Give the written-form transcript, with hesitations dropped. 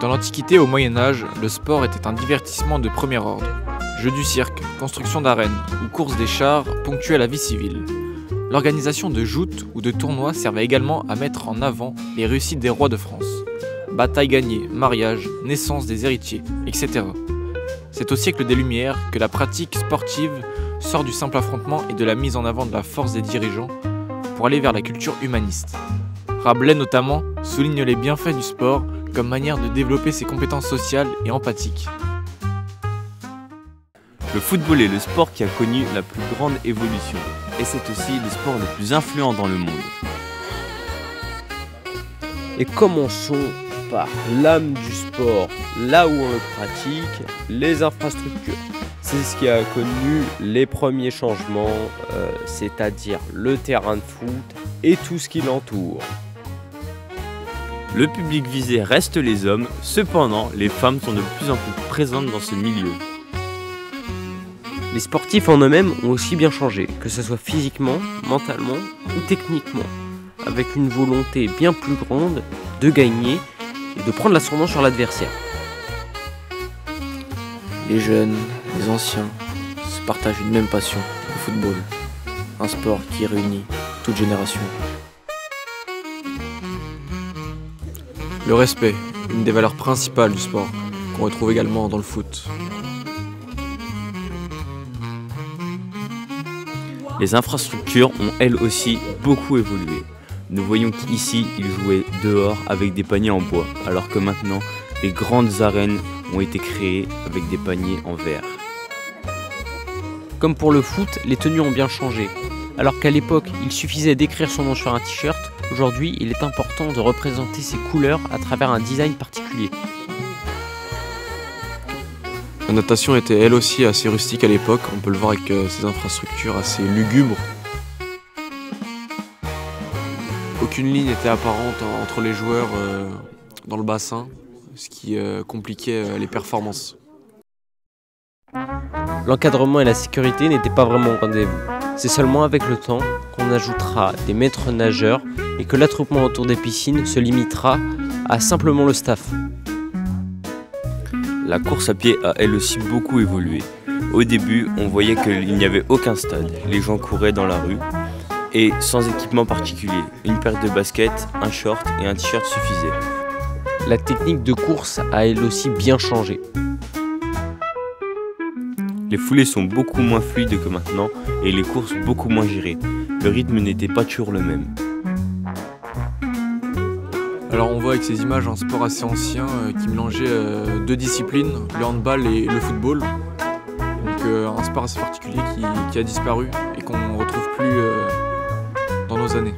Dans l'Antiquité, au Moyen-Âge, le sport était un divertissement de premier ordre. Jeux du cirque, construction d'arènes ou courses des chars ponctuaient la vie civile. L'organisation de joutes ou de tournois servait également à mettre en avant les réussites des rois de France. Batailles gagnées, mariages, naissance des héritiers, etc. C'est au siècle des Lumières que la pratique sportive sort du simple affrontement et de la mise en avant de la force des dirigeants pour aller vers la culture humaniste. Rabelais notamment souligne les bienfaits du sport comme manière de développer ses compétences sociales et empathiques. Le football est le sport qui a connu la plus grande évolution et c'est aussi le sport le plus influent dans le monde. Et commençons par l'âme du sport, là où on le pratique, les infrastructures. C'est ce qui a connu les premiers changements, c'est-à-dire le terrain de foot et tout ce qui l'entoure. Le public visé reste les hommes, cependant les femmes sont de plus en plus présentes dans ce milieu. Les sportifs en eux-mêmes ont aussi bien changé, que ce soit physiquement, mentalement ou techniquement, avec une volonté bien plus grande de gagner et de prendre l'ascendant sur l'adversaire. Les jeunes, les anciens se partagent une même passion, le football, un sport qui réunit toute génération. Le respect, une des valeurs principales du sport, qu'on retrouve également dans le foot. Les infrastructures ont elles aussi beaucoup évolué. Nous voyons qu'ici, ils jouaient dehors avec des paniers en bois, alors que maintenant, des grandes arènes ont été créées avec des paniers en verre. Comme pour le foot, les tenues ont bien changé. Alors qu'à l'époque, il suffisait d'écrire son nom sur un t-shirt, aujourd'hui, il est important de représenter ses couleurs à travers un design particulier. La natation était elle aussi assez rustique à l'époque, on peut le voir avec ses infrastructures assez lugubres. Aucune ligne n'était apparente entre les joueurs dans le bassin, ce qui compliquait les performances. L'encadrement et la sécurité n'étaient pas vraiment au rendez-vous. C'est seulement avec le temps qu'on ajoutera des maîtres nageurs et que l'attroupement autour des piscines se limitera à simplement le staff. La course à pied a elle aussi beaucoup évolué. Au début, on voyait qu'il n'y avait aucun stade. Les gens couraient dans la rue et sans équipement particulier. Une paire de baskets, un short et un t-shirt suffisaient. La technique de course a elle aussi bien changé. Les foulées sont beaucoup moins fluides que maintenant et les courses beaucoup moins gérées. Le rythme n'était pas toujours le même. Alors on voit avec ces images un sport assez ancien qui mélangeait deux disciplines, le handball et le football. Donc un sport assez particulier qui a disparu et qu'on ne retrouve plus dans nos années.